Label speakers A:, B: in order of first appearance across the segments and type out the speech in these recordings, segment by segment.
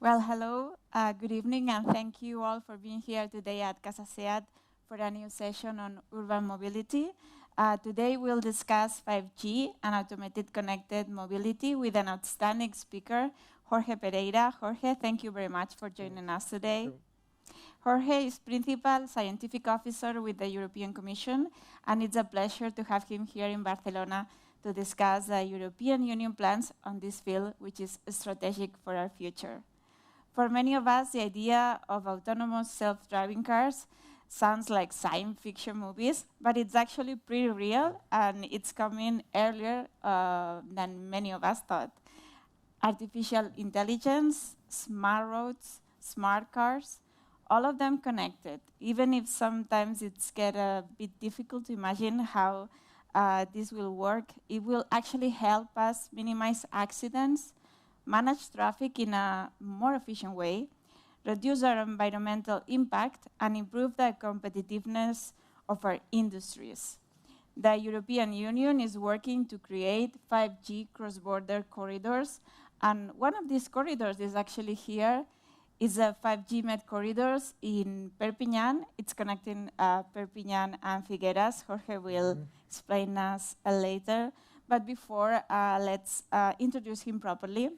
A: Well, hello, good evening, and thank you all for being here today at CASA SEAT for a new session on urban mobility. Today we'll discuss 5G and automated connected mobility with an outstanding speaker, Jorge Pereira. Jorge, thank you very much for joining us today. Jorge is Principal Scientific Officer with the European Commission, and it's a pleasure to have him here in Barcelona to discuss the European Union plans on this field, which is strategic for our future. For many of us, the idea of autonomous self-driving cars sounds like science fiction movies, but it's actually pretty real, and it's coming earlier than many of us thought. Artificial intelligence, smart roads, smart cars, all of them connected. Even if sometimes it's get a bit difficult to imagine how this will work, it will actually help us minimize accidents, manage traffic in a more efficient way, reduce our environmental impact, and improve the competitiveness of our industries. The European Union is working to create 5G cross-border corridors, and one of these corridors is actually here. It's a 5G Med corridors in Perpignan. It's connecting Perpignan and Figueras. Jorge will explain us later. But before, let's introduce him properly.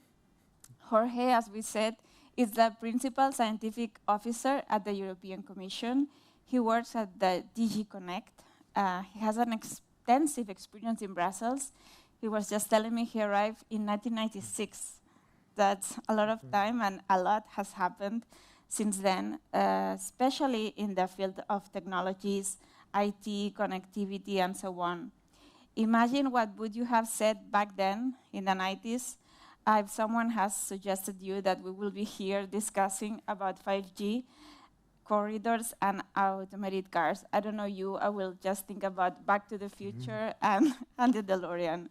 A: Jorge, as we said, is the Principal Scientific Officer at the European Commission. He works at the DG Connect. He has an extensive experience in Brussels. He was just telling me he arrived in 1996. That's a lot of time, and a lot has happened since then, especially in the field of technologies, IT, connectivity, and so on. Imagine what would you have said back then in the 90s if someone has suggested you that we will be here discussing about 5G, corridors, and automated cars. I don't know you, I will just think about Back to the Future and the DeLorean.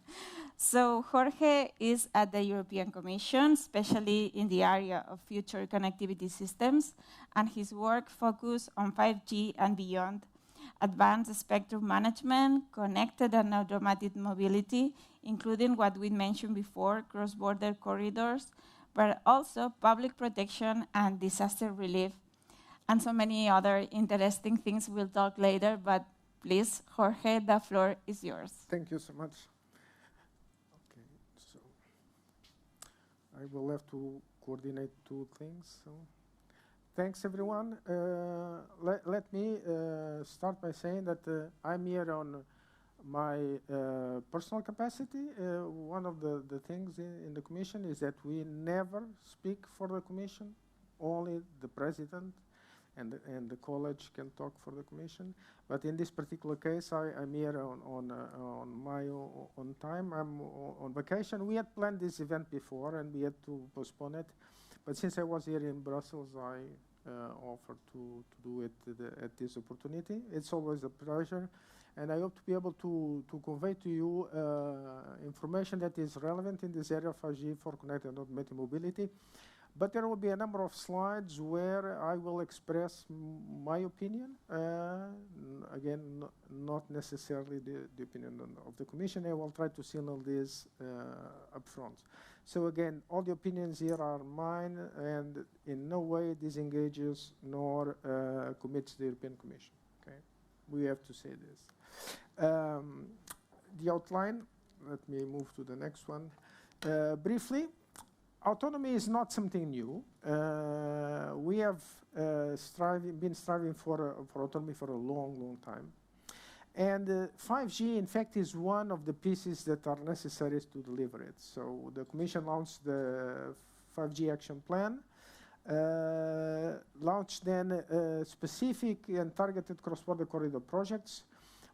A: So Jorge is at the European Commission, especially in the area of future connectivity systems, and his work focuses on 5G and beyond, advanced spectrum management, connected and automated mobility, including what we mentioned before, cross-border corridors, but also public protection and disaster relief, and so many other interesting things we'll talk later. But please, Jorge, the floor is yours.
B: Thank you so much. Okay, so I will have to coordinate two things. So. Thanks, everyone. Let me start by saying that I'm here on my personal capacity. One of the things in the Commission is that we never speak for the Commission. Only the President and the college can talk for the Commission. But in this particular case, I'm here on my own time. I'm on vacation. We had planned this event before, and we had to postpone it. But since I was here in Brussels, I offered to do it at this opportunity. It's always a pleasure, and I hope to be able to convey to you information that is relevant in this area of 5G for connected and automated mobility. But there will be a number of slides where I will express my opinion. Again, not necessarily the opinion of the Commission. I will try to signal this up front. So again, all the opinions here are mine, and in no way disengages nor commits the European Commission. Okay, we have to say this. The outline, let me move to the next one. Briefly, autonomy is not something new. We have been striving for autonomy for a long time. And 5G, in fact, is one of the pieces that are necessary to deliver it. So the Commission launched the 5G action plan, launched then specific and targeted cross-border corridor projects.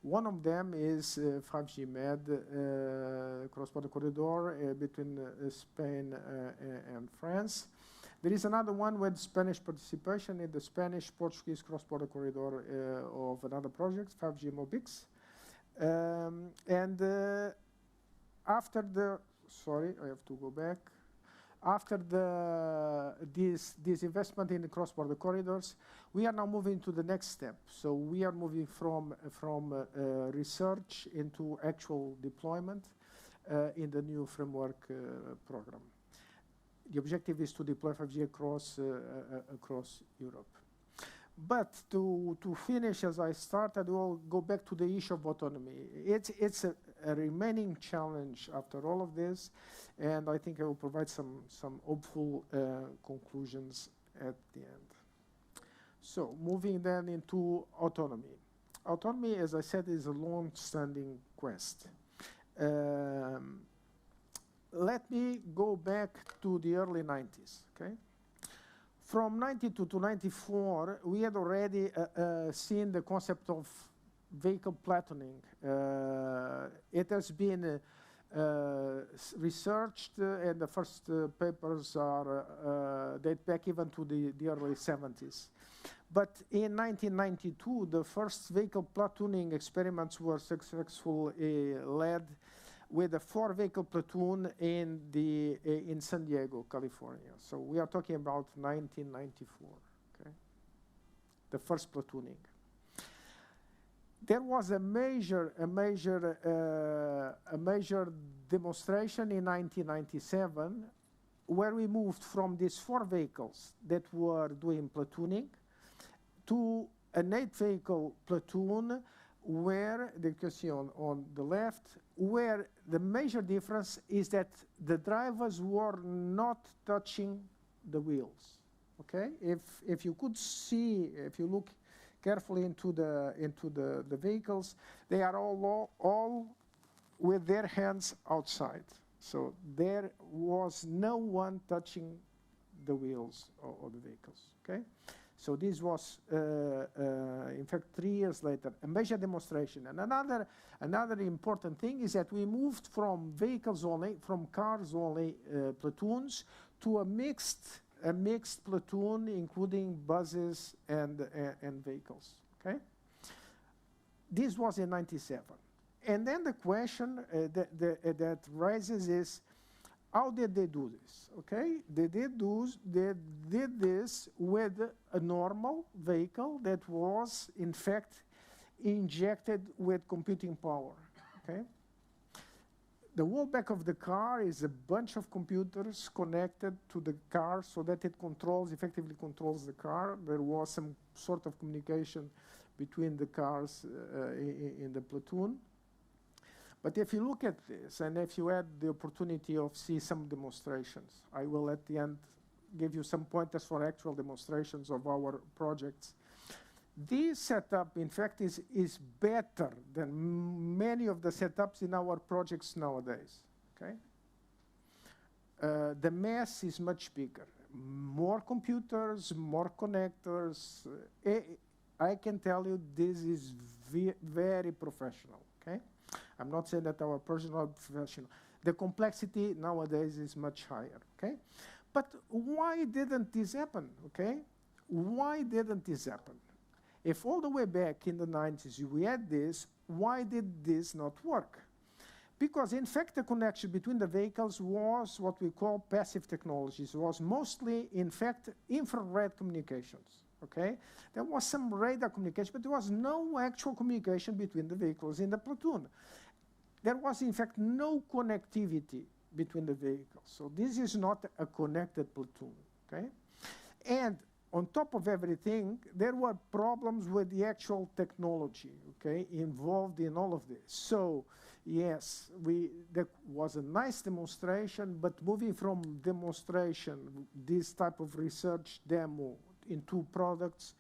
B: One of them is 5G Med cross-border corridor between Spain and France. There is another one with Spanish participation in the Spanish-Portuguese cross-border corridor of another project, 5G Mobix. After the, sorry, I have to go back. After this investment in the cross-border corridors, we are now moving to the next step. So we are moving from research into actual deployment in the new framework program. The objective is to deploy 5G across Europe. But to finish, as I started, we'll go back to the issue of autonomy. It's a remaining challenge after all of this, and I think I will provide some hopeful conclusions at the end. So moving then into autonomy. Autonomy, as I said, is a long-standing quest. Let me go back to the early 90s, okay? From 92 to 94, we had already seen the concept of vehicle platooning. It has been researched, and the first papers date back even to the early 70s. But in 1992, the first vehicle platooning experiments were successfully led with a 4-vehicle platoon in San Diego, California. So we are talking about 1994, okay? The first platooning. There was a major demonstration in 1997 where we moved from these 4 vehicles that were doing platooning to an 8-vehicle platoon where, you can see on the left, where the major difference is that the drivers were not touching the wheels, okay? If you could see, if you look carefully into the vehicles, they are all with their hands outside. So there was no one touching the wheels of the vehicles, okay? So this was, in fact, 3 years later, a major demonstration. And another important thing is that we moved from vehicles only, from cars only platoons, to a mixed platoon, including buses and vehicles. Okay. This was in '97, and then the question that rises is, how did they do this? Okay, they did this with a normal vehicle that was, in fact, injected with computing power. Okay, the whole back of the car is a bunch of computers connected to the car so that it effectively controls the car. There was some sort of communication between the cars in the platoon. But if you look at this, and if you had the opportunity of see some demonstrations, I will at the end give you some pointers for actual demonstrations of our projects. This setup, in fact, is better than many of the setups in our projects nowadays, okay? The mess is much bigger. More computers, more connectors. I can tell you this is very professional, okay? I'm not saying that our projects are professional. The complexity nowadays is much higher, okay? But why didn't this happen, okay? Why didn't this happen? If all the way back in the 90s we had this, why did this not work? Because, in fact, the connection between the vehicles was what we call passive technologies. It was mostly, in fact, infrared communications, okay? There was some radar communication, but there was no actual communication between the vehicles in the platoon. There was, in fact, no connectivity between the vehicles. So this is not a connected platoon, okay? And on top of everything, there were problems with the actual technology, okay, involved in all of this. So, yes, there was a nice demonstration, but moving from demonstration, this type of research demo into products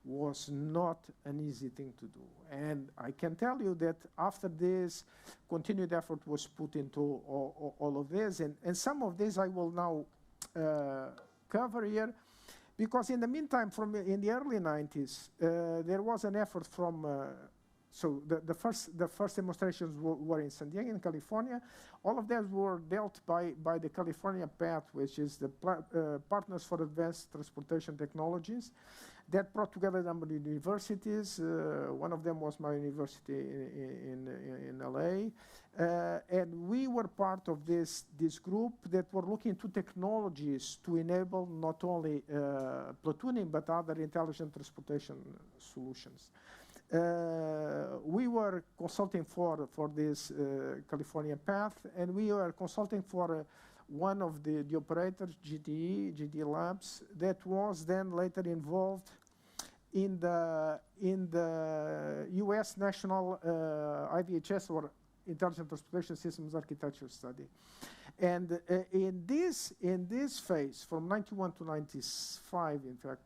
B: was not an easy thing to do. And I can tell you that after this, continued effort was put into all of this. And some of this I will now cover here. Because in the meantime, in the early 90s, there was an effort from, so the first demonstrations were in San Diego, in California. All of them were dealt by the California PATH, which is the Partners for Advanced Transportation Technologies, that brought together a number of universities. One of them was my university in LA. And we were part of this group that were looking into technologies to enable not only platooning, but other intelligent transportation solutions. We were consulting for this California PATH, and we were consulting for one of the operators, GD Labs, that was then later involved in the U.S. National IVHS, or Intelligent Transportation Systems Architecture Study. And in this phase, from 91 to 95, in fact,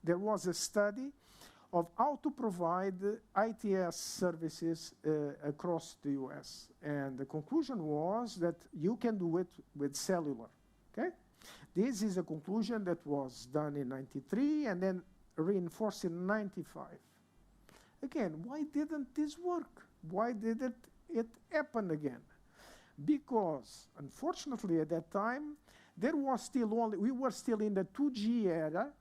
B: there was a study of how to provide ITS services across the US. And the conclusion was that you can do it with cellular, okay? This is a conclusion that was done in 93 and then reinforced in 95. Again, why didn't this work? Why didn't it happen again? Because, unfortunately, at that time, there was still we were still in the 2G era.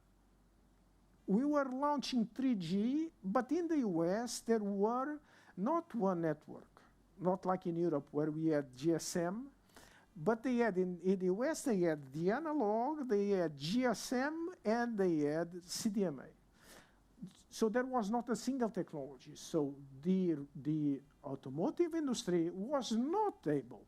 B: We were launching 3G, but in the US, there were not one network, not like in Europe where we had GSM, but they had in the US, they had the analog, they had GSM, and they had CDMA. So there was not a single technology. So the automotive industry was not able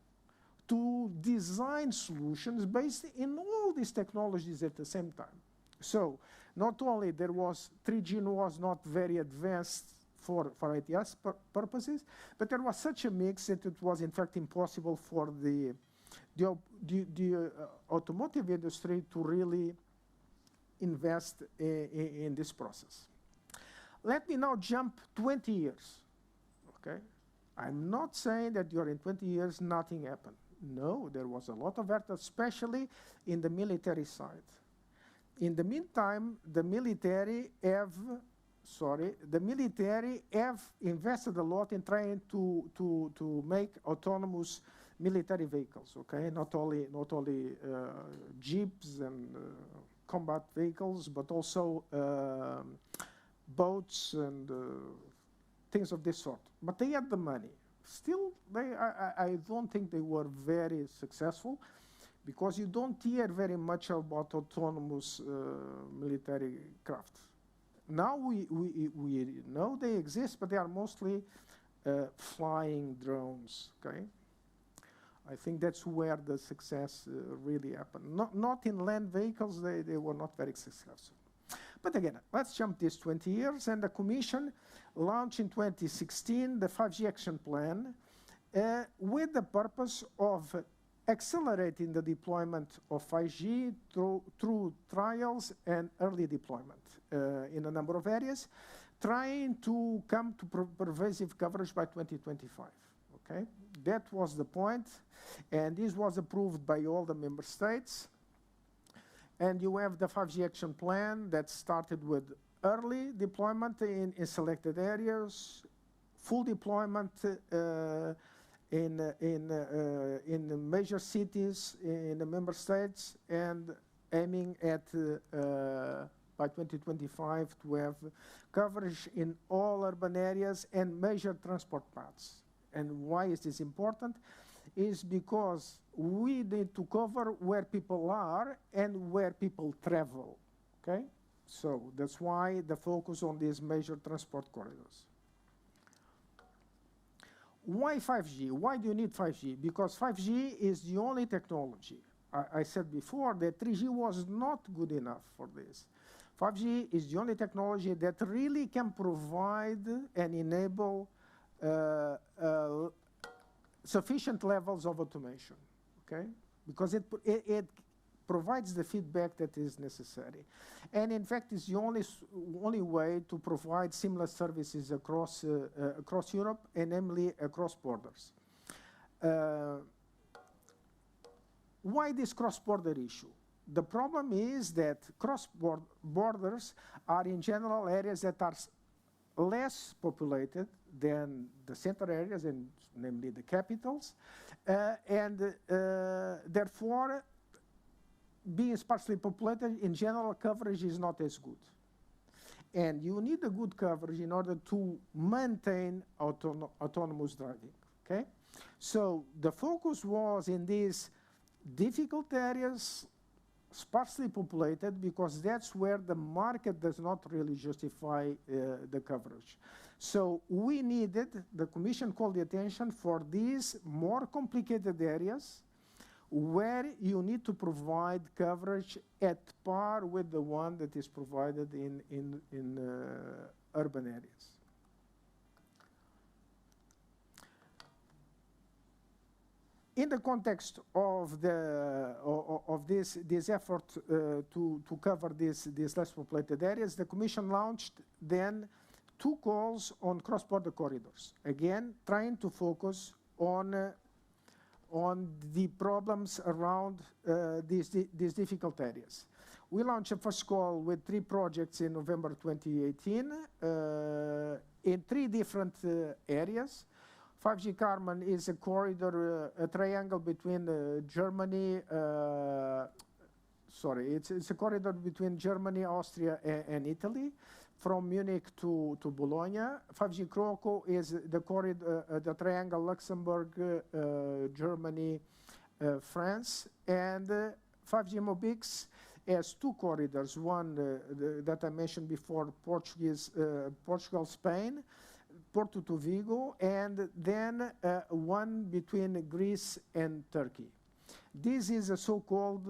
B: to design solutions based in all these technologies at the same time. So not only there was 3G was not very advanced for ITS purposes, but there was such a mix that it was in fact impossible for the automotive industry to really invest in this process. Let me now jump 20 years, okay? I'm not saying that during 20 years nothing happened. No, there was a lot of effort, especially in the military side. In the meantime, the military have invested a lot in trying to make autonomous military vehicles, okay? Not only jeeps and combat vehicles, but also boats and things of this sort. But they had the money. Still, I don't think they were very successful, because you don't hear very much about autonomous military craft. Now we know they exist, but they are mostly flying drones, okay? I think that's where the success really happened. Not in land vehicles, they were not very successful. But again, let's jump this 20 years, and the Commission launched in 2016 the 5G Action Plan with the purpose of accelerating the deployment of 5G through trials and early deployment in a number of areas, trying to come to pervasive coverage by 2025, okay? That was the point, and this was approved by all the member states. And you have the 5G Action Plan that started with early deployment in selected areas, full deployment in the major cities in the member states, and aiming at by 2025 to have coverage in all urban areas and major transport paths. And why is this important? Is because we need to cover where people are and where people travel, okay? So that's why the focus on these major transport corridors. Why 5G? Why do you need 5G? Because 5G is the only technology. I said before that 3G was not good enough for this. 5G is the only technology that really can provide and enable sufficient levels of automation, okay? Because it provides the feedback that is necessary. And in fact, it's the only way to provide seamless services across Europe, and namely across borders. Why this cross-border issue? The problem is that cross-borders are in general areas that are less populated than the center areas, and namely the capitals, and therefore, being sparsely populated, in general, coverage is not as good. And you need a good coverage in order to maintain autonomous driving, okay? So the focus was in these difficult areas, sparsely populated, because that's where the market does not really justify the coverage. So we needed, the Commission called the attention for these more complicated areas where you need to provide coverage at par with the one that is provided in urban areas. In the context of this effort to cover these less populated areas, the Commission launched then 2 calls on cross-border corridors. Again, trying to focus on the problems around these difficult areas. We launched a first call with 3 projects in November 2018 in 3 different areas. 5G Carmen is a corridor, a triangle between Germany, it's a corridor between Germany, Austria, and Italy, from Munich to Bologna. 5G Croco is the corridor, the triangle Luxembourg, Germany, France, and 5G Mobix has 2 corridors, one that I mentioned before, Portugal, Spain, Porto to Vigo, and then one between Greece and Turkey. This is a so-called,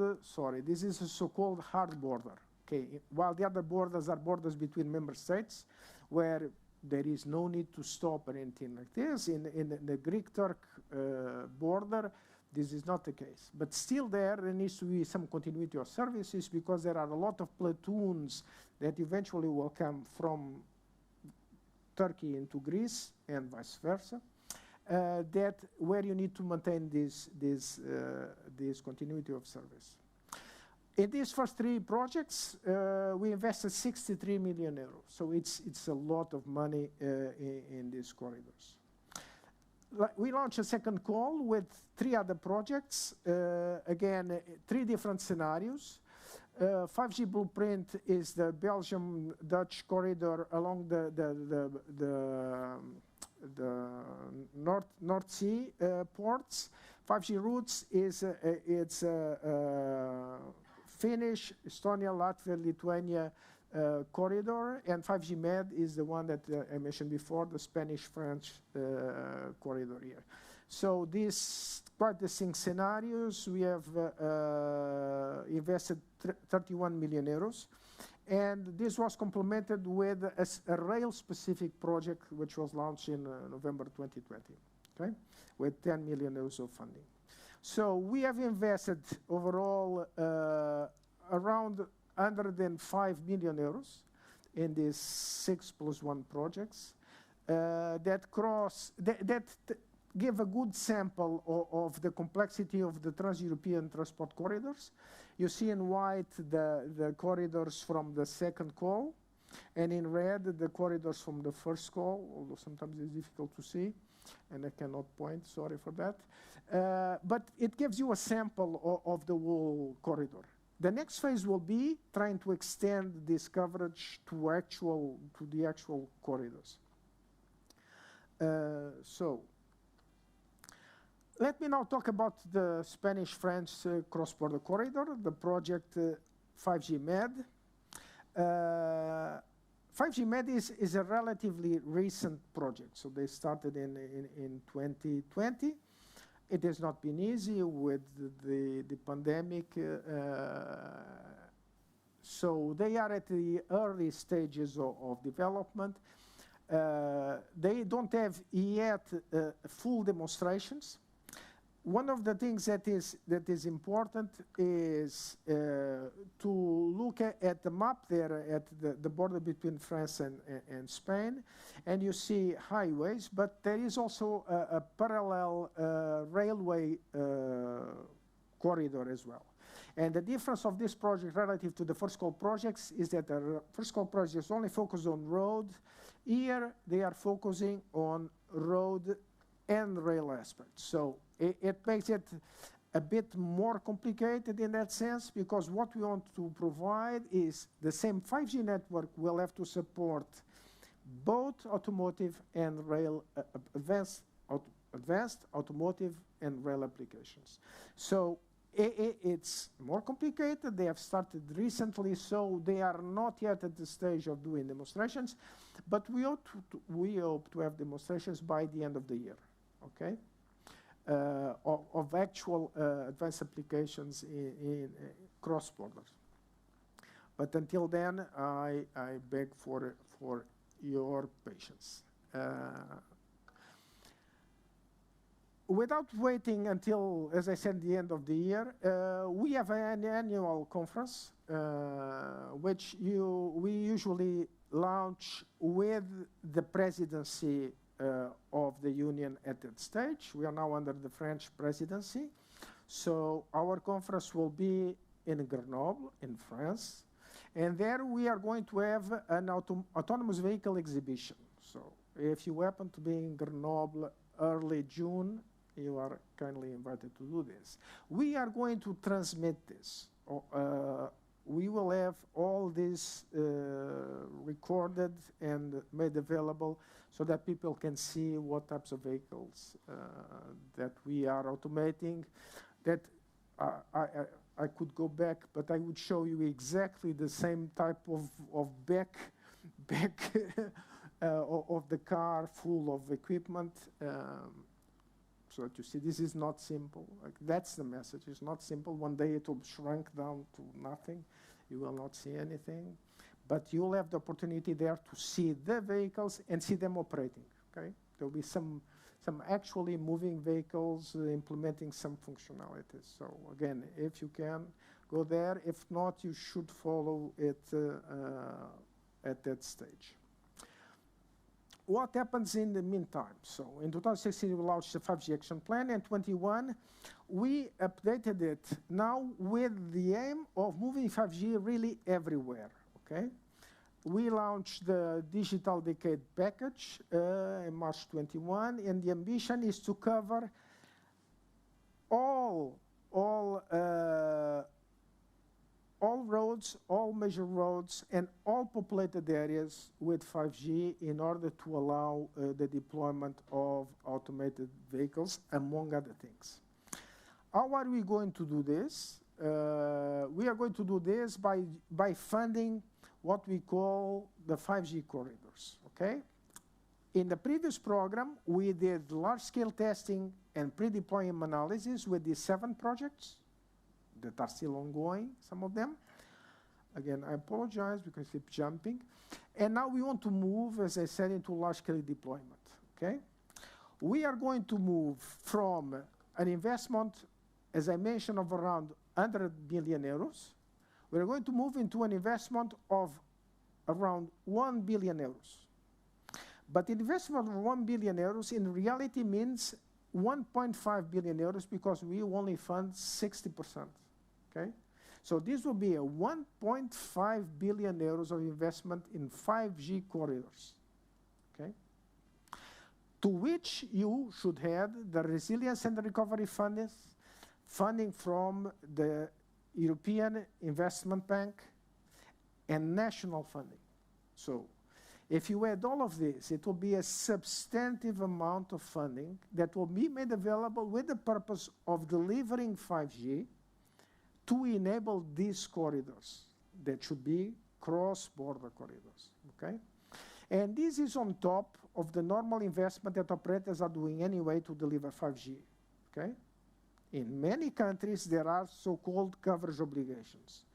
B: hard border. Okay, while the other borders are borders between member states, where there is no need to stop or anything like this. In the Greek-Turk border, this is not the case. But still there needs to be some continuity of services, because there are a lot of platoons that eventually will come from Turkey into Greece and vice versa, where you need to maintain this continuity of service. In these first 3 projects, we invested 63 million euros. So it's a lot of money in these corridors. We launched a second call with 3 other projects. Again, 3 different scenarios. 5G Blueprint is the Belgium-Dutch corridor along the North Sea ports. 5G Routes is it's Finnish, Estonia, Latvia, Lithuania corridor, and 5G Med is the one that I mentioned before, the Spanish-French corridor here. So these quite distinct scenarios. We have invested 31 million euros, and this was complemented with a rail-specific project which was launched in November 2020, okay, with 10 million euros of funding. So we have invested overall around 105 million euros in these 6+1 projects that give a good sample of the complexity of the trans-European transport corridors. You see in white the corridors from the second call, and in red the corridors from the first call, although sometimes it's difficult to see, and I cannot point, sorry for that. But it gives you a sample of the whole corridor. The next phase will be trying to extend this coverage to the actual corridors. So let me now talk about the Spanish-French cross-border corridor, the project 5G Med. 5G Med is a relatively recent project, so they started in 2020. It has not been easy with the pandemic, so they are at the early stages of development. They don't have yet full demonstrations. One of the things that is important is to look at the map there at the border between France and Spain, and you see highways, but there is also a parallel railway corridor as well. And the difference of this project relative to the first call projects is that the first call projects only focus on road. Here they are focusing on road and rail aspects. So it makes it a bit more complicated in that sense, because what we want to provide is the same 5G network will have to support both automotive and rail, advanced automotive and rail applications. So it's more complicated. They have started recently, so they are not yet at the stage of doing demonstrations, but we hope to have demonstrations by the end of the year, okay? of actual advanced applications in cross borders. But until then, I beg for your patience. Without waiting until, as I said, the end of the year, we have an annual conference, which we usually launch with the presidency of the Union at that stage. We are now under the French presidency. So our conference will be in Grenoble, in France. And there we are going to have an autonomous vehicle exhibition. So if you happen to be in Grenoble early June, you are kindly invited to do this. We are going to transmit this. We will have all this recorded and made available so that people can see what types of vehicles that we are automating. That I could go back, but I would show you exactly the same type of back of the car full of equipment. So that you see, this is not simple. Like, that's the message. It's not simple. One day it will shrink down to nothing. You will not see anything. But you'll have the opportunity there to see the vehicles and see them operating. Okay? There will be some actually moving vehicles implementing some functionalities. So again, if you can, go there. If not, you should follow it at that stage. What happens in the meantime? So in 2016, we launched the 5G action plan, and 21, we updated it now with the aim of moving 5G really everywhere, okay? We launched the Digital Decade package in March 21, and the ambition is to cover all roads, all major roads, and all populated areas with 5G in order to allow the deployment of automated vehicles, among other things. How are we going to do this? We are going to do this by funding what we call the 5G corridors, okay? In the previous program, we did large-scale testing and pre-deployment analysis with these 7 projects that are still ongoing, some of them. Again, I apologize because I keep jumping. And now we want to move, as I said, into large-scale deployment, okay? We are going to move from an investment, as I mentioned, of around 100 billion euros. We're going to move into an investment of around 1 billion euros. But investment of 1 billion euros in reality means 1.5 billion euros because we only fund 60%. Okay? So this will be a 1.5 billion euros of investment in 5G corridors. Okay? To which you should add the resilience and recovery funding from the European Investment Bank and national funding. So if you add all of this, it will be a substantive amount of funding that will be made available with the purpose of delivering 5G to enable these corridors that should be cross-border corridors, okay? And this is on top of the normal investment that operators are doing anyway to deliver 5G, okay? In many countries, there are so-called coverage obligations.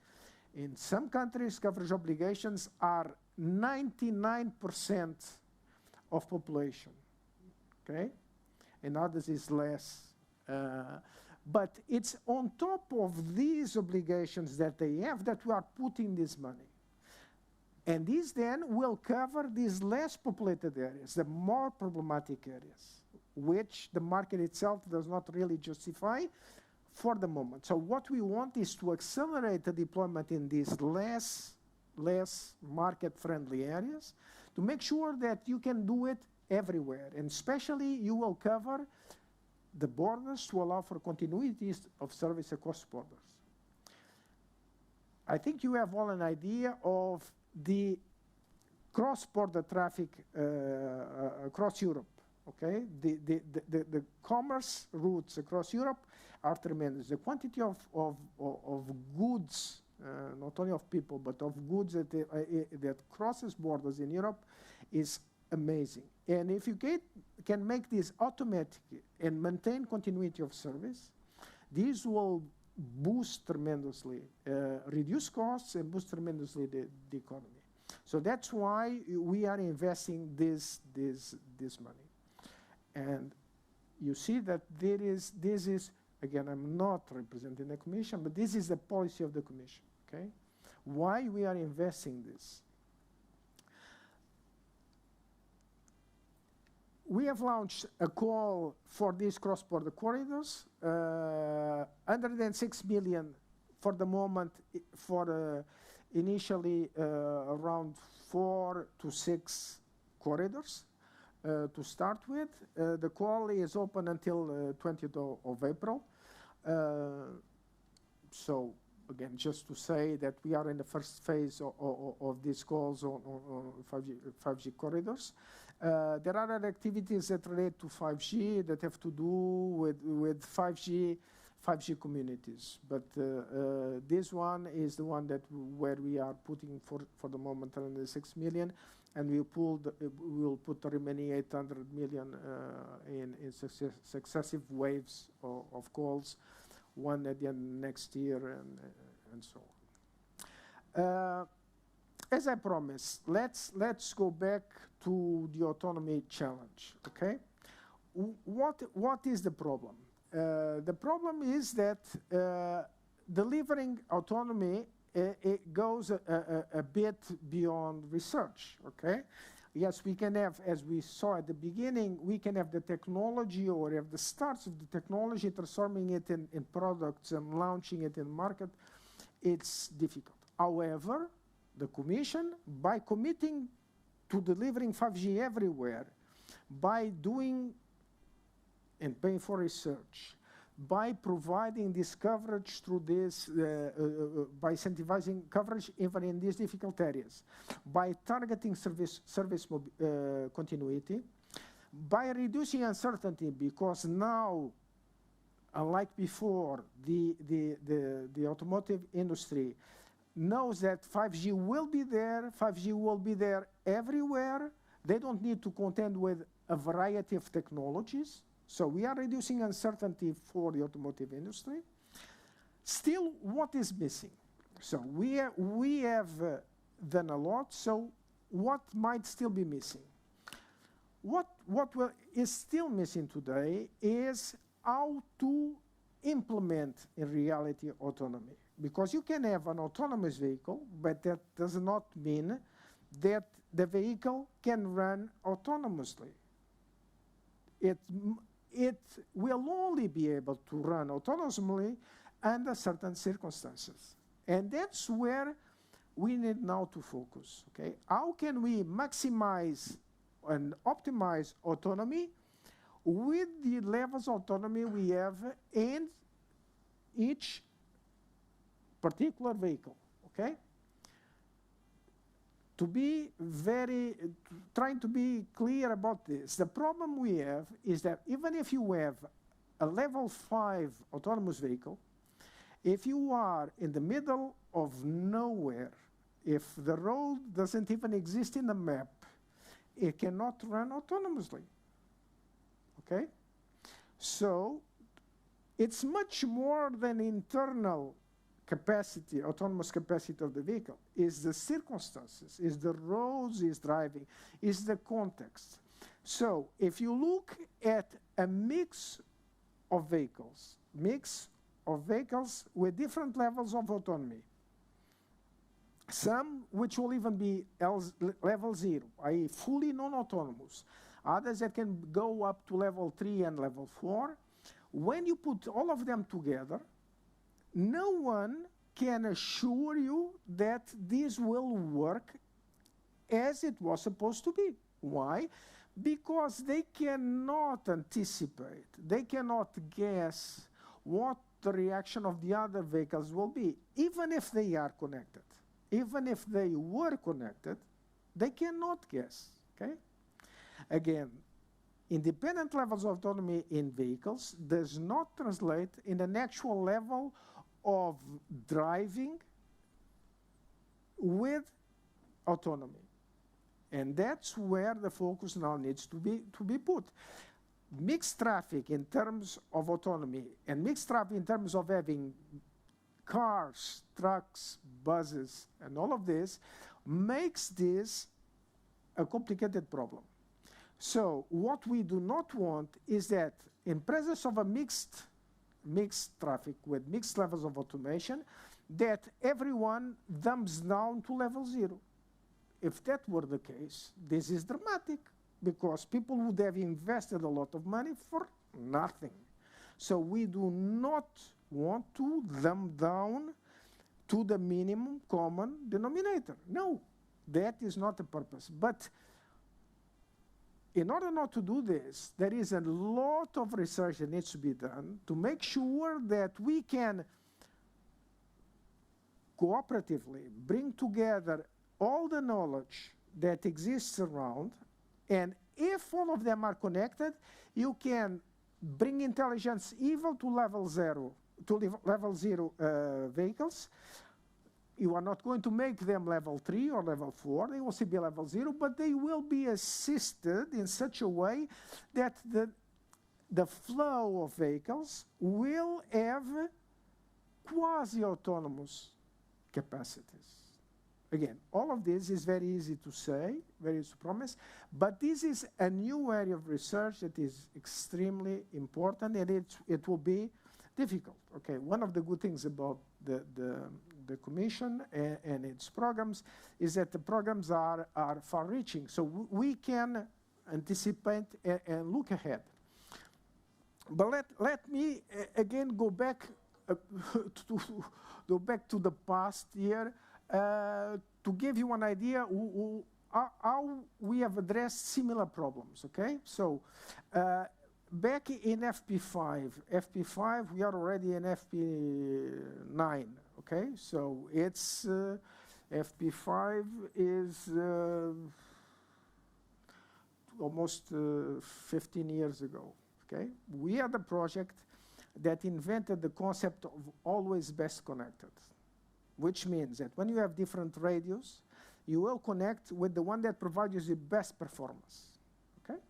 B: In some countries, coverage obligations are 99% of population, okay? In others, it's less. But it's on top of these obligations that they have that we are putting this money. And these then will cover these less populated areas, the more problematic areas, which the market itself does not really justify for the moment. So what we want is to accelerate the deployment in these less market-friendly areas to make sure that you can do it everywhere. And especially you will cover the borders to allow for continuity of service across borders. I think you have all an idea of the cross-border traffic across Europe, okay? The commerce routes across Europe are tremendous. The quantity of goods, not only of people, but of goods that crosses borders in Europe is amazing. And if you can make this automatic and maintain continuity of service, this will boost tremendously, reduce costs and boost tremendously the economy. So that's why we are investing this money. And you see that this is, again, I'm not representing the Commission, but this is the policy of the Commission, okay? Why we are investing this? We have launched a call for these cross-border corridors, 106 million for the moment, for initially around 4 to 6 corridors to start with. The call is open until 20th of April. So again, just to say that we are in the first phase of these calls on 5G corridors. There are other activities that relate to 5G that have to do with 5G communities. But this one is the one where we are putting for the moment 106 million, and we'll put the remaining 800 million in successive waves of calls, one at the end of next year and so on. As I promised, let's go back to the autonomy challenge, okay? What is the problem? The problem is that delivering autonomy, it goes a bit beyond research, okay? Yes, we can have, as we saw at the beginning, we can have the technology or have the starts of the technology, transforming it in products and launching it in the market. It's difficult. However, the Commission, by committing to delivering 5G everywhere, by doing and paying for research, by providing this coverage through this, by incentivizing coverage even in these difficult areas, by targeting service continuity, by reducing uncertainty, because now, unlike before, the automotive industry knows that 5G will be there everywhere. They don't need to contend with a variety of technologies. So we are reducing uncertainty for the automotive industry. Still, what is missing? So we have done a lot, so what might still be missing? What is still missing today is how to implement in reality autonomy. Because you can have an autonomous vehicle, but that does not mean that the vehicle can run autonomously. It will only be able to run autonomously under certain circumstances. And that's where we need now to focus, okay? How can we maximize and optimize autonomy with the levels of autonomy we have in each particular vehicle, okay? To be trying to be clear about this, the problem we have is that even if you have a level 5 autonomous vehicle, if you are in the middle of nowhere, if the road doesn't even exist in the map, it cannot run autonomously, okay? So it's much more than internal capacity, autonomous capacity of the vehicle. Is the circumstances, is the roads is driving, is the context. So if you look at a mix of vehicles with different levels of autonomy, some which will even be level 0, i.e. fully non-autonomous, others that can go up to level 3 and level 4, when you put all of them together, no one can assure you that this will work as it was supposed to be. Why? Because they cannot anticipate, they cannot guess what the reaction of the other vehicles will be, even if they are connected. Even if they were connected, they cannot guess, okay? Again, independent levels of autonomy in vehicles does not translate in an actual level of driving with autonomy. And that's where the focus now needs to be put. Mixed traffic in terms of autonomy and mixed traffic in terms of having cars, trucks, buses, and all of this makes this a complicated problem. So what we do not want is that in presence of a mixed traffic with mixed levels of automation, that everyone dumps down to level 0. If that were the case, this is dramatic, because people would have invested a lot of money for nothing. So we do not want to dumb down to the minimum common denominator. No, that is not the purpose. But in order not to do this, there is a lot of research that needs to be done to make sure that we can cooperatively bring together all the knowledge that exists around, and if all of them are connected, you can bring intelligence even to level 0 vehicles. You are not going to make them level 3 or level 4. They will still be level 0, but they will be assisted in such a way that the flow of vehicles will have quasi-autonomous capacities. Again, all of this is very easy to say, very easy to promise, but this is a new area of research that is extremely important, and it will be difficult. Okay, one of the good things about the Commission and its programs is that the programs are far-reaching, so we can anticipate and look ahead. But let me again go back to the past year to give you an idea how we have addressed similar problems. Okay, so back in FP5, we are already in FP9. Okay, so it's FP5 is almost 15 years ago. Okay, we had a project that invented the concept of always best connected, which means that when you have different radios, you will connect with the one that provides you the best performance. Okay,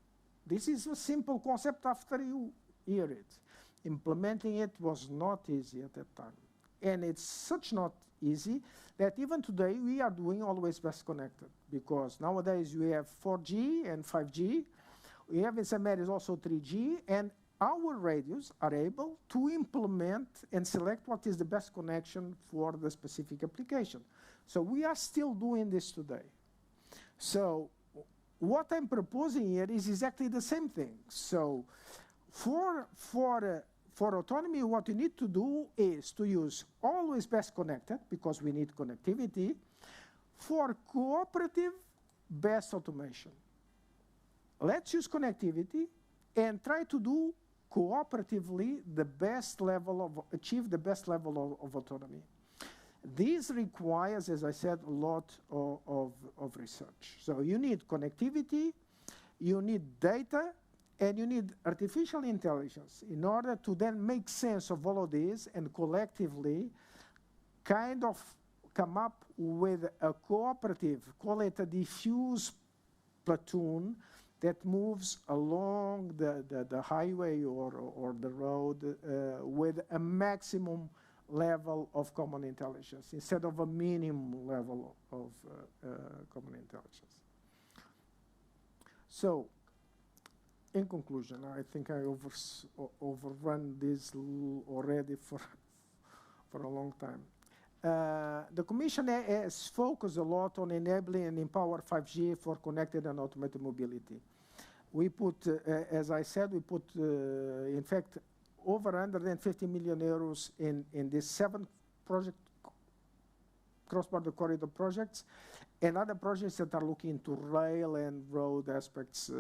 B: this is a simple concept after you hear it. Implementing it was not easy at that time. And it's such not easy that even today we are doing always best connected, because nowadays we have 4G and 5G. We have in some areas also 3G, and our radios are able to implement and select what is the best connection for the specific application. So we are still doing this today. So what I'm proposing here is exactly the same thing. So for autonomy, what you need to do is to use always best connected, because we need connectivity, for cooperative best automation. Let's use connectivity and try to do cooperatively achieve the best level of autonomy. This requires, as I said, a lot of research. So you need connectivity, you need data, and you need artificial intelligence in order to then make sense of all of this and collectively kind of come up with a cooperative, call it a diffuse platoon that moves along the highway or the road with a maximum level of common intelligence instead of a minimum level of common intelligence. So, in conclusion, I think I overrun this already for a long time. The Commission has focused a lot on enabling and empower 5G for connected and automated mobility. We put, as I said, we put, in fact, over 150 million euros in these 7 cross-border corridor projects, and other projects that are looking into rail and road aspects.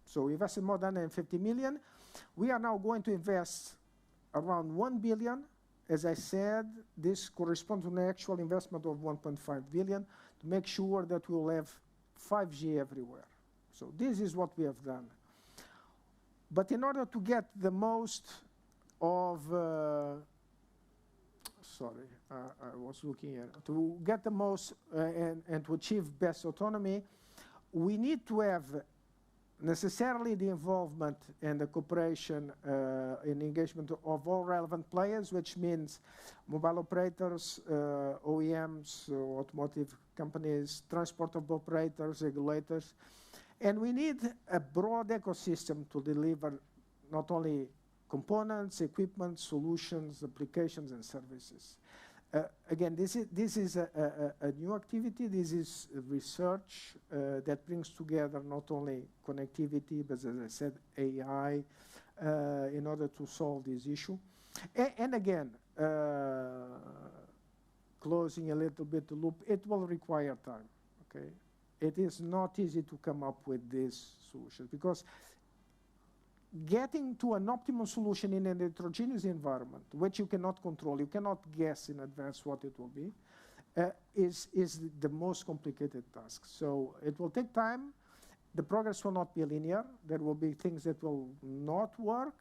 B: So we invested more than 150 million. We are now going to invest around 1 billion. As I said, this corresponds to an actual investment of 1.5 billion to make sure that we will have 5G everywhere. So this is what we have done. But in order to get the most of, sorry, I was looking here. To get the most and to achieve best autonomy, we need to have necessarily the involvement and the cooperation and engagement of all relevant players, which means mobile operators, OEMs, automotive companies, transport operators, regulators. And we need a broad ecosystem to deliver not only components, equipment, solutions, applications, and services. Again, this is a new activity. This is research that brings together not only connectivity, but as I said, AI, in order to solve this issue. And again, closing a little bit the loop, it will require time, okay? It is not easy to come up with this solution because getting to an optimal solution in an heterogeneous environment, which you cannot control, you cannot guess in advance what it will be, is the most complicated task. So it will take time. The progress will not be linear. There will be things that will not work,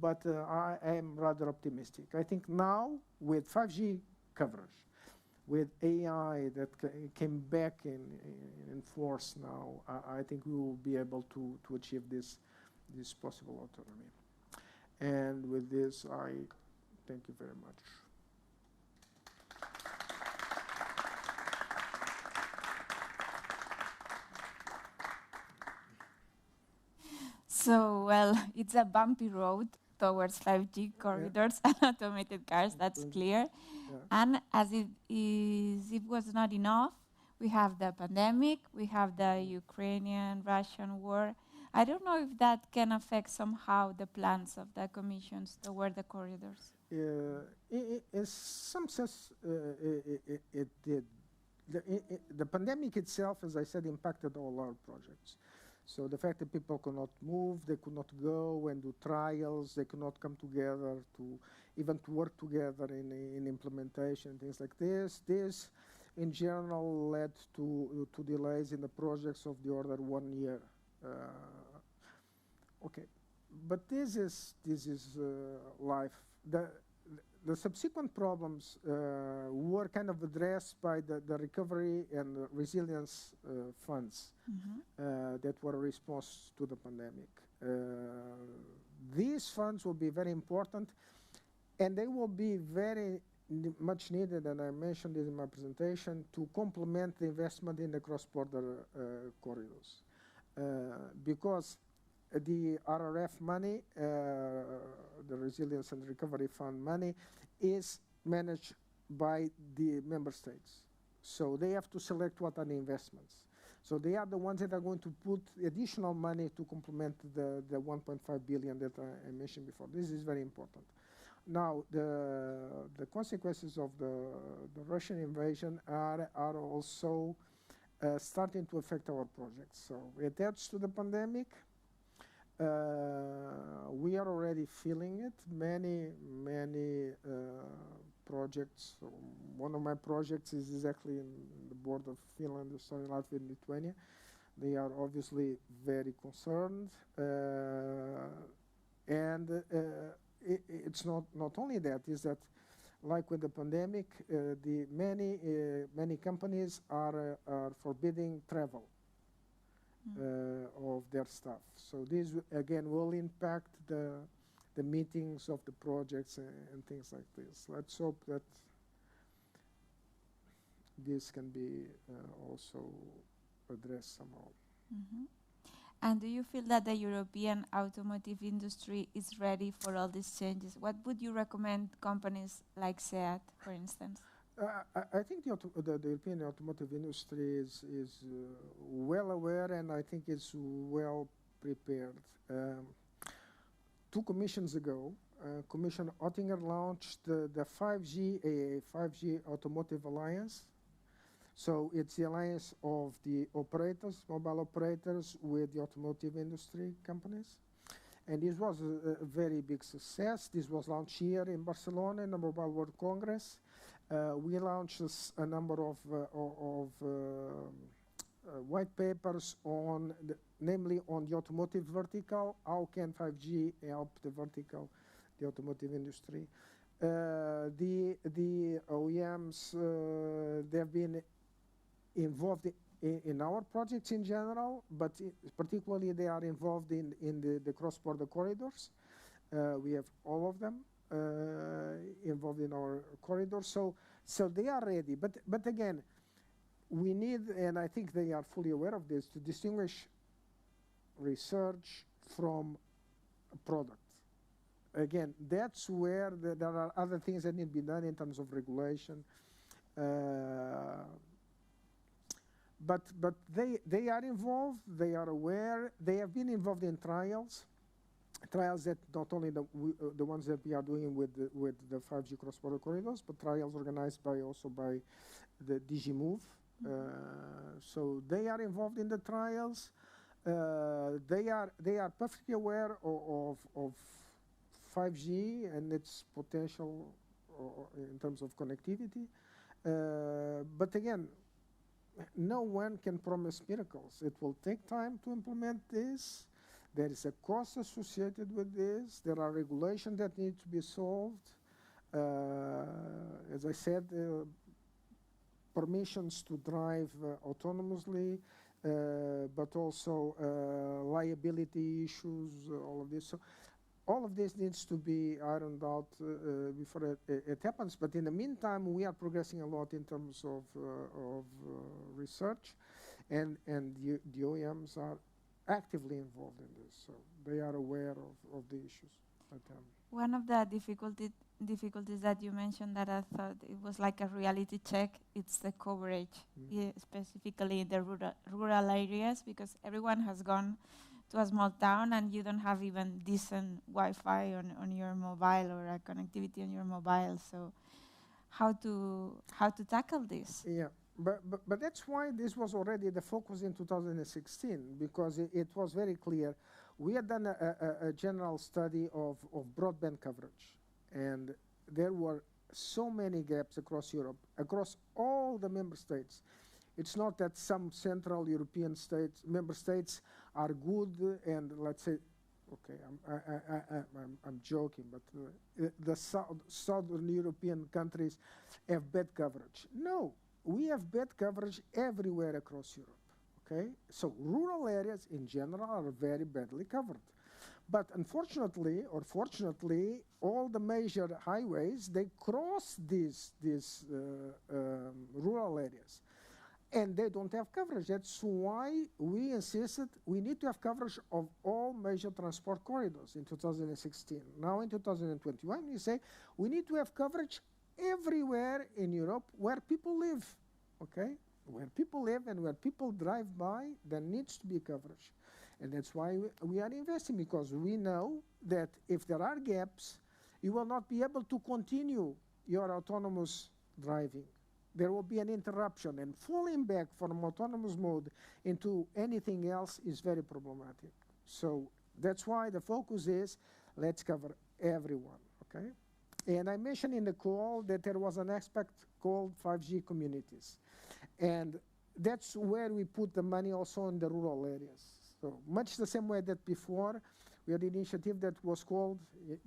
B: but I am rather optimistic. I think now with 5G coverage, with AI that came back in force now, I think we will be able to achieve this possible autonomy. And with this, I thank you very much.
A: So, well, it's a bumpy road towards 5G corridors and automated cars, that's clear.
B: Yeah.
A: And as if was not enough, we have the pandemic, we have the Ukrainian-Russian war. I don't know if that can affect somehow the plans of the commissions toward the corridors.
B: In some sense, it did. The pandemic itself, as I said, impacted all our projects. So the fact that people could not move, they could not go and do trials, they could not come together to even to work together in implementation, things like this. This, in general, led to delays in the projects of the order 1 year. Okay, but this is life. The subsequent problems were kind of addressed by the recovery and resilience funds that were a response to the pandemic. These funds will be very important, and they will be very much needed, and I mentioned this in my presentation, to complement the investment in the cross-border corridors. Because the RRF money, the Resilience and Recovery Fund money, is managed by the member states. So they have to select what are the investments. So they are the ones that are going to put additional money to complement the 1.5 billion that I mentioned before. This is very important. Now, the consequences of the Russian invasion are also starting to affect our projects. So attached to the pandemic, we are already feeling it. Many projects. So one of my projects is exactly in the board of Finland, Estonia, Latvia, and Lithuania. They are obviously very concerned, and it's not only that. Is that like with the pandemic, the many companies are forbidding travel of their staff. So this again will impact the meetings of the projects and things like this. Let's hope that this can be also addressed somehow.
A: Mm-hmm. And do you feel that the European automotive industry is ready for all these changes? What would you recommend companies like SEAT, for instance?
B: I think the European automotive industry is well aware, and I think it's well prepared. 2 commissions ago, Commissioner Oettinger launched the 5G Automotive Alliance. So it's the alliance of the operators, mobile operators, with the automotive industry companies. And this was a very big success. This was launched here in Barcelona in the Mobile World Congress. We launched a number of white papers on, namely on the automotive vertical. How can 5G help the automotive industry? The OEMs, they've been involved in our projects in general, but particularly they are involved in the cross-border corridors. We have all of them involved in our corridors, so they are ready. But again, we need, and I think they are fully aware of this, to distinguish research from product. Again, that's where there are other things that need to be done in terms of regulation. But they are involved, they are aware, they have been involved in trials that not only the ones that we are doing with the 5G cross-border corridors, but trials organized also by the DG Move. So they are involved in the trials. They are perfectly aware of 5G and its potential in terms of connectivity. But again, no one can promise miracles. It will take time to implement this. There is a cost associated with this. There are regulations that need to be solved. As I said, permissions to drive autonomously, but also liability issues, all of this. So all of this needs to be ironed out before it happens. But in the meantime, we are progressing a lot in terms of research, and the OEMs are actively involved in this. So they are aware of the issues. But,
A: one of the difficulties that you mentioned that I thought it was like a reality check, it's the coverage, specifically in the rural areas, because everyone has gone to a small town and you don't have even decent Wi-Fi on your mobile or a connectivity on your mobile. So how to tackle this?
B: Yeah, but that's why this was already the focus in 2016, because it was very clear. We had done a general study of broadband coverage, and there were so many gaps across Europe, across all the member states. It's not that some Central European member states are good, and let's say, okay, I'm joking, but the Southern European countries have bad coverage. No, we have bad coverage everywhere across Europe. Okay, so rural areas in general are very badly covered. But unfortunately, or fortunately, all the major highways, they cross these rural areas. And they don't have coverage. That's why we insisted we need to have coverage of all major transport corridors in 2016. Now in 2021, we say we need to have coverage everywhere in Europe where people live, okay? Where people live and where people drive by, there needs to be coverage. And that's why we are investing, because we know that if there are gaps, you will not be able to continue your autonomous driving. There will be an interruption, and falling back from autonomous mode into anything else is very problematic. So that's why the focus is, let's cover everyone, okay? And I mentioned in the call that there was an aspect called 5G communities. And that's where we put the money also in the rural areas. So much the same way that before, we had an initiative that was called,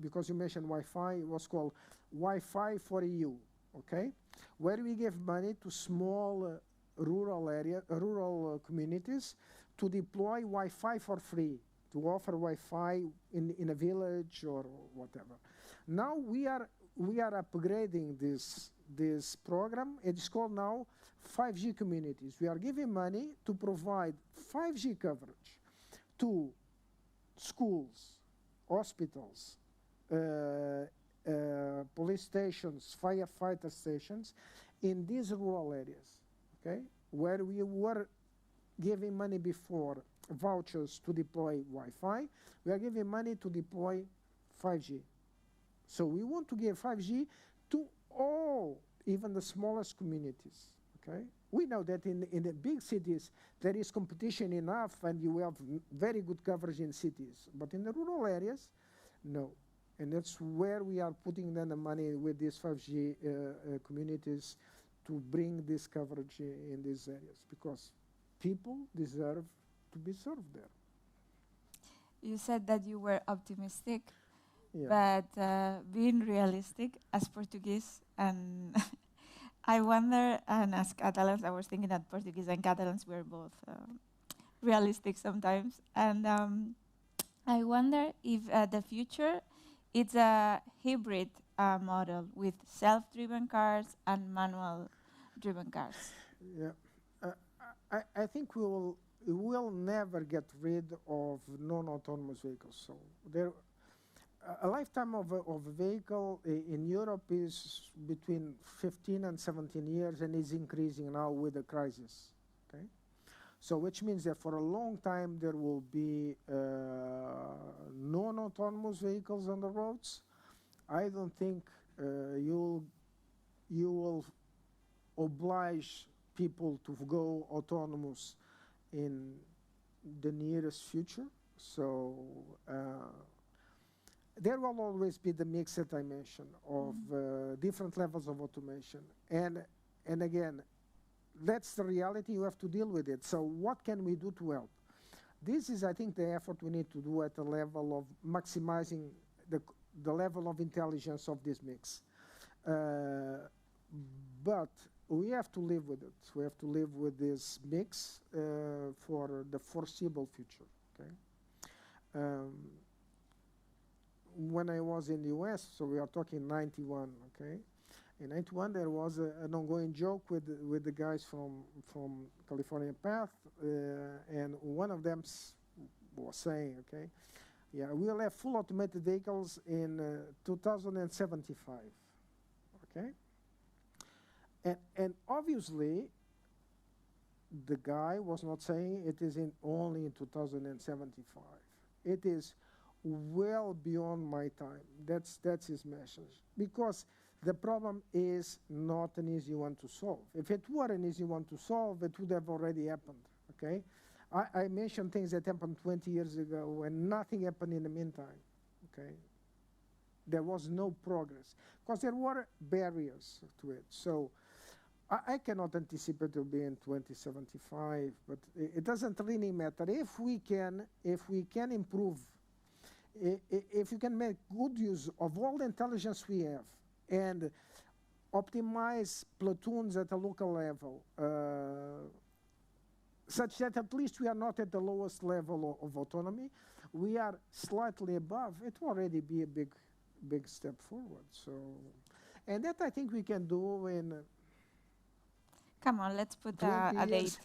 B: because you mentioned Wi-Fi, it was called Wi-Fi for EU, okay? Where we give money to small rural communities to deploy Wi-Fi for free, to offer Wi-Fi in a village or whatever. Now we are upgrading this program. It's called now 5G communities. We are giving money to provide 5G coverage to schools, hospitals, police stations, firefighter stations in these rural areas, okay? Where we were giving money before, vouchers to deploy Wi-Fi, we are giving money to deploy 5G. So we want to give 5G to all, even the smallest communities, okay? We know that in the big cities, there is competition enough and you have very good coverage in cities. But in the rural areas, no. And that's where we are putting then the money with these 5G communities to bring this coverage in these areas, because people deserve to be served there.
A: You said that you were optimistic. but being realistic as Portuguese, and I wonder, and as Catalans, I was thinking that Portuguese and Catalans were both realistic sometimes, and I wonder if the future it's a hybrid model with self-driven cars and manual-driven cars.
B: Yeah, I think we will never get rid of non-autonomous vehicles. So a lifetime of a vehicle in Europe is between 15 and 17 years, and is increasing now with the crisis. Okay, so which means that for a long time there will be non-autonomous vehicles on the roads. I don't think you will oblige people to go autonomous in the nearest future. So there will always be the mix that I mentioned of different levels of automation. And again, that's the reality. You have to deal with it. So what can we do to help? This is, I think, the effort we need to do at the level of maximizing the level of intelligence of this mix. But we have to live with it. We have to live with this mix for the foreseeable future. Okay. When I was in the US, so we are talking 91, okay? In 91, there was an ongoing joke with the guys from California Path, and one of them was saying, okay, yeah, we'll have full automated vehicles in 2075, okay? And obviously, the guy was not saying it is only in 2075. It is well beyond my time. That's his message. Because the problem is not an easy one to solve. If it were an easy one to solve, it would have already happened, okay? I mentioned things that happened 20 years ago and nothing happened in the meantime, okay? There was no progress because there were barriers to it. So I cannot anticipate it will be in 2075, but it doesn't really matter. If we can improve, if you can make good use of all the intelligence we have and optimize platoons at a local level, such that at least we are not at the lowest level of autonomy, we are slightly above, it will already be a big step forward. So, and that I think we can do in...
A: Come on, let's put a date.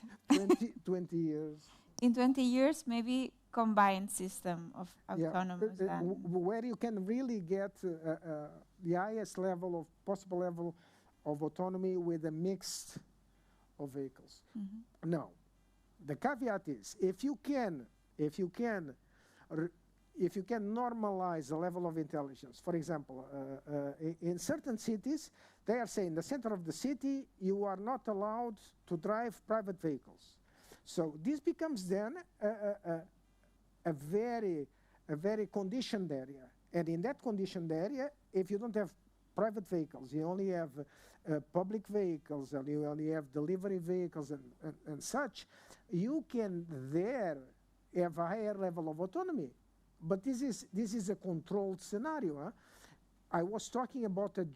B: 20 years.
A: In 20 years, maybe combined system of autonomous.
B: Where you can really get the highest level of possible level of autonomy with a mix of vehicles. Mm-hmm. Now, the caveat is if you can normalize the level of intelligence, for example, in certain cities, they are saying in the center of the city, you are not allowed to drive private vehicles. So this becomes then a very conditioned area. And in that conditioned area, if you don't have private vehicles, you only have public vehicles, and you only have delivery vehicles and such, you can there have a higher level of autonomy. But this is a controlled scenario. Huh? I was talking about a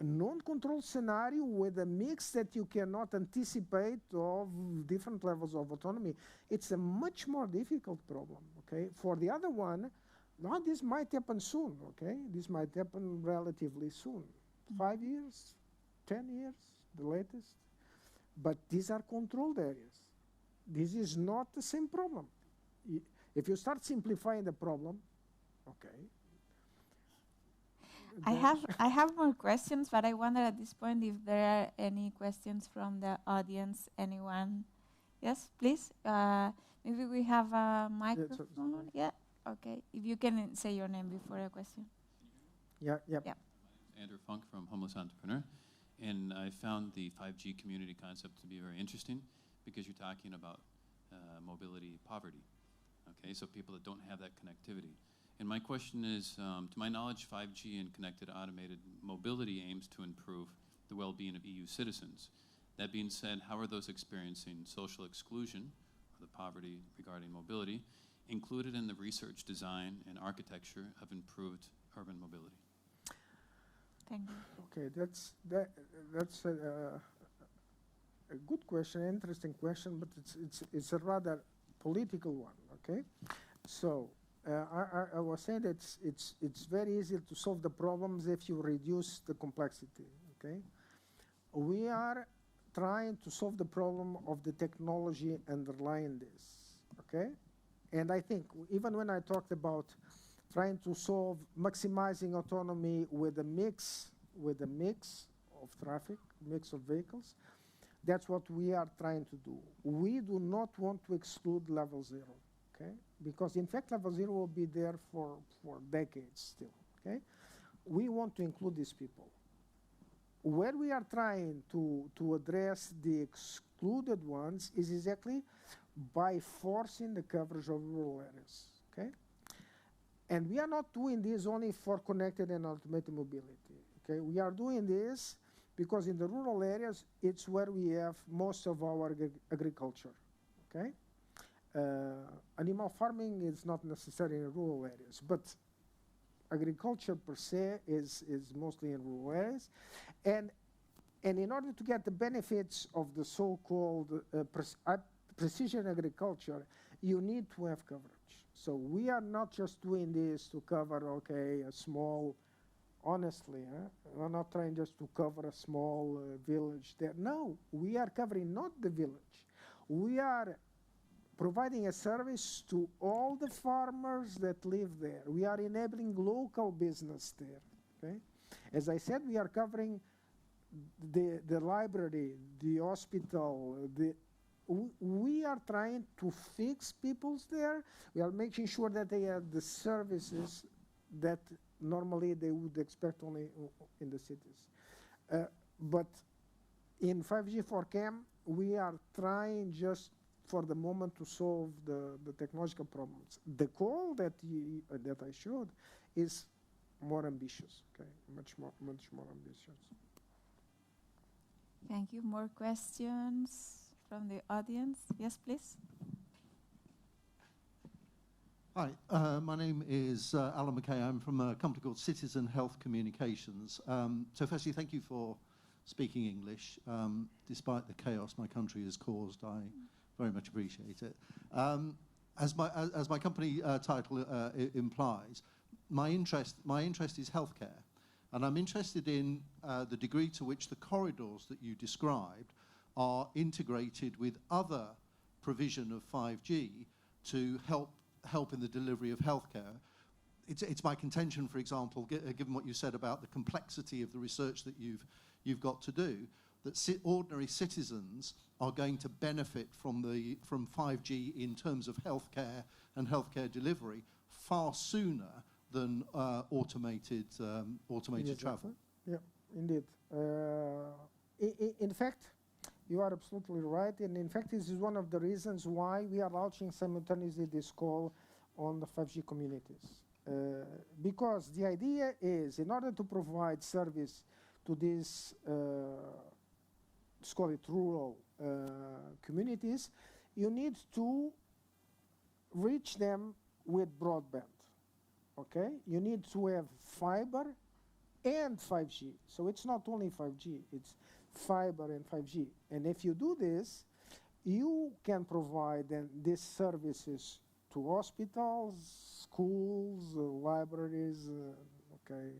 B: non-controlled scenario with a mix that you cannot anticipate of different levels of autonomy. It's a much more difficult problem, okay? For the other one, now this might happen soon, okay? This might happen relatively soon. 5 years, 10 years, the latest. But these are controlled areas. This is not the same problem. If you start simplifying the problem, okay.
A: I have more questions, but I wonder at this point if there are any questions from the audience. Anyone? Yes, please. Maybe we have a microphone. Yeah. Okay. If you can say your name before a question.
B: Yeah.
C: Andrew Funk from Homeless Entrepreneur, and I found the 5G community concept to be very interesting because you're talking about mobility poverty. Okay, so people that don't have that connectivity. And my question is, to my knowledge, 5G and connected automated mobility aims to improve the well-being of EU citizens. That being said, how are those experiencing social exclusion, or the poverty regarding mobility, included in the research, design, and architecture of improved urban mobility?
A: Thank you.
B: Okay, that's a good question, interesting question, but it's a rather political one. Okay, so I was saying that it's very easy to solve the problems if you reduce the complexity. Okay, we are trying to solve the problem of the technology underlying this. Okay, and I think even when I talked about trying to solve maximizing autonomy with a mix of traffic, mix of vehicles, that's what we are trying to do. We do not want to exclude level 0, okay? Because in fact, level 0 will be there for decades still, okay? We want to include these people. Where we are trying to address the excluded ones is exactly by forcing the coverage of rural areas, okay? And we are not doing this only for connected and automated mobility, okay? We are doing this because in the rural areas, it's where we have most of our agriculture, okay? Animal farming is not necessary in rural areas, but agriculture per se is mostly in rural areas. And in order to get the benefits of the so-called precision agriculture, you need to have coverage. So we are not just doing this to cover, okay, a small, honestly, we're not trying just to cover a small village there. No, we are covering not the village. We are providing a service to all the farmers that live there. We are enabling local business there, okay? As I said, we are covering the library, the hospital, we are trying to fix peoples there. We are making sure that they have the services that normally they would expect only in the cities. But in 5G 4CAM, we are trying just for the moment to solve the technological problems. The goal that I showed is more ambitious, okay? Much more ambitious.
A: Thank you. More questions from the audience? Yes, please.
D: Hi, my name is Alan McKay. I'm from a company called Citizen Health Communications. So firstly, thank you for speaking English. Despite the chaos my country has caused, I very much appreciate it. As my company title implies, my interest is healthcare. And I'm interested in the degree to which the corridors that you described are integrated with other provision of 5G to help in the delivery of healthcare. It's my contention, for example, given what you said about the complexity of the research that you've got to do, that ordinary citizens are going to benefit from 5G in terms of healthcare and healthcare delivery far sooner than automated travel.
B: Yeah, indeed. In fact, you are absolutely right. And in fact, this is one of the reasons why we are launching simultaneously this call on the 5G communities. Because the idea is, in order to provide service to these, let's call it rural communities, you need to reach them with broadband. Okay, you need to have fiber and 5G. So it's not only 5G, it's fiber and 5G. And if you do this, you can provide then these services to hospitals, schools, libraries, okay,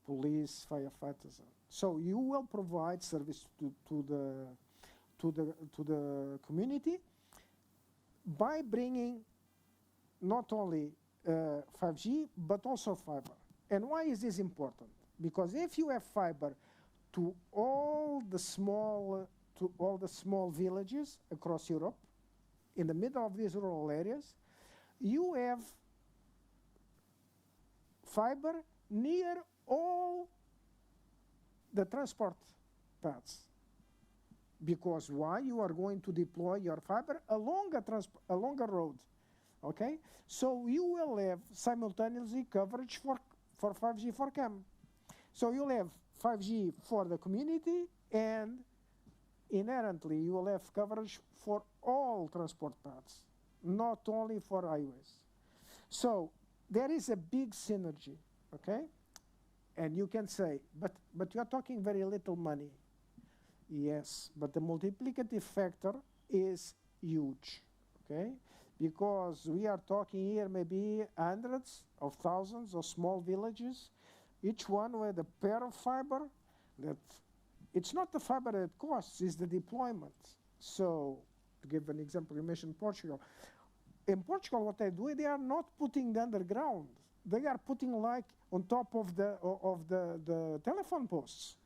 B: police, firefighters. So you will provide service to the community by bringing not only 5G, but also fiber. And why is this important? Because if you have fiber to all the small villages across Europe, in the middle of these rural areas, you have fiber near all the transport paths. Because why? You are going to deploy your fiber along a road. Okay, so you will have simultaneously coverage for 5G 4CAM. So you'll have 5G for the community, and inherently you will have coverage for all transport paths, not only for highways. So there is a big synergy, okay? And you can say, but you are talking very little money. Yes, but the multiplicative factor is huge, okay? Because we are talking here maybe hundreds of thousands of small villages, each one with a pair of fiber. That it's not the fiber that costs, it's the deployment. So, to give an example, you mentioned Portugal. In Portugal, what they do, they are not putting the underground. They are putting like on top of the telephone posts.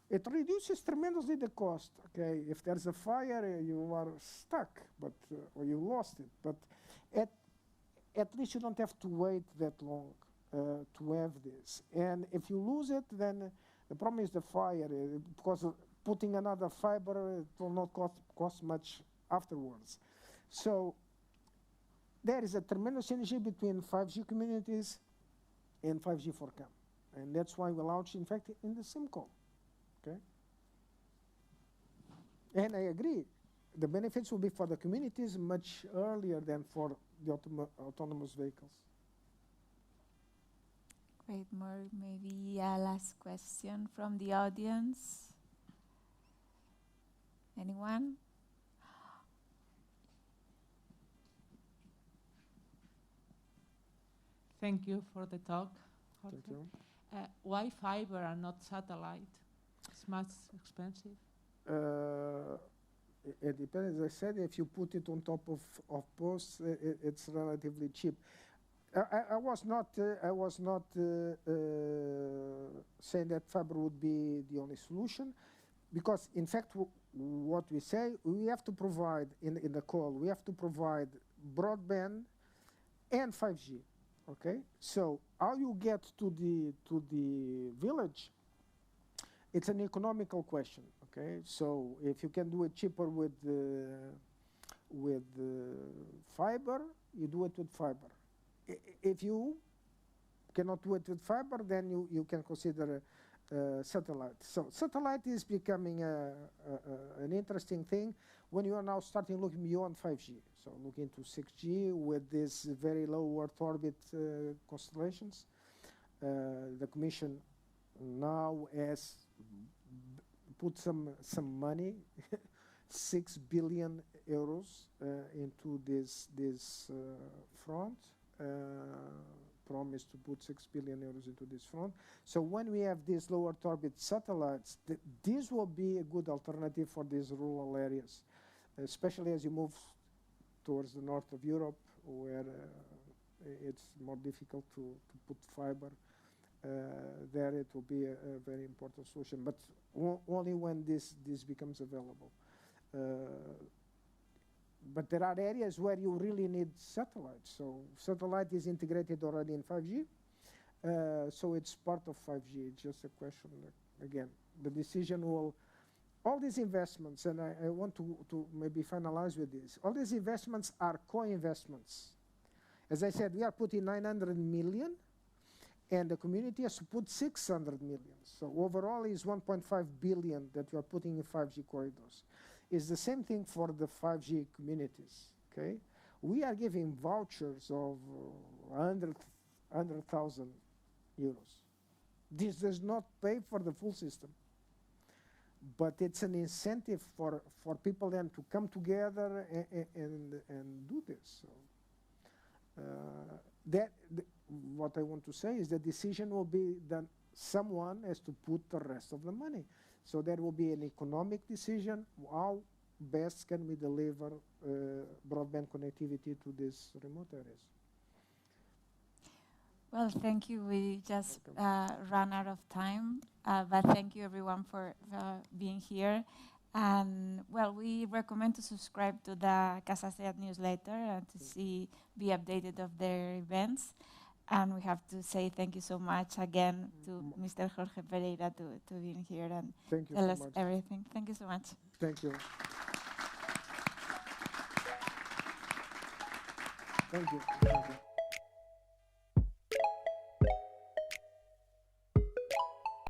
B: It reduces tremendously the cost. Okay, if there's a fire, you are stuck, but or you lost it. But at least you don't have to wait that long to have this. And if you lose it, then the problem is the fire, because putting another fiber, it will not cost much afterwards. So there is a tremendous synergy between 5G communities and 5G for CAM. And that's why we launched, in fact, in the same call. Okay? And I agree, the benefits will be for the communities much earlier than for the autonomous vehicles.
A: Great, more maybe a last question from the audience. Anyone?
E: Thank you for the talk, Jorge.
B: Thank you.
E: Why fiber and not satellite? It's much expensive.
B: It depends. As I said, if you put it on top of posts, it's relatively cheap. I was not saying that fiber would be the only solution, because in fact what we say, we have to provide in the call, we have to provide broadband and 5G. Okay, so how you get to the village, it's an economical question. Okay, so if you can do it cheaper with fiber, you do it with fiber. If you cannot do it with fiber, then you can consider satellite. So satellite is becoming an interesting thing when you are now starting looking beyond 5G. So looking to 6G with these very low Earth orbit constellations. The Commission now has put some money, 6 billion euros into this front. Promised to put 6 billion euros into this front. So when we have these low Earth orbit satellites, this will be a good alternative for these rural areas, especially as you move towards the north of Europe, where it's more difficult to put fiber. There it will be a very important solution, but only when this becomes available. But there are areas where you really need satellites. So satellite is integrated already in 5G. So it's part of 5G. It's just a question, again, the decision will, all these investments, and I want to maybe finalize with this, all these investments are co-investments. As I said, we are putting 900 million, and the community has to put 600 million. So overall is 1.5 billion that we are putting in 5G corridors. It's the same thing for the 5G communities, okay? We are giving vouchers of 100,000 euros. This does not pay for the full system, but it's an incentive for people then to come together and do this. So, what I want to say is the decision will be that someone has to put the rest of the money. So there will be an economic decision, how best can we deliver broadband connectivity to these remote areas.
A: Well, thank you. We just ran out of time, but thank you everyone for being here. And well, we recommend to subscribe to the CASA SEAT newsletter and to be updated of their events. And we have to say thank you so much again to Mr. Jorge Pereira to being here and tell us everything. Thank you so much.
B: Thank you. Thank you. Thank you.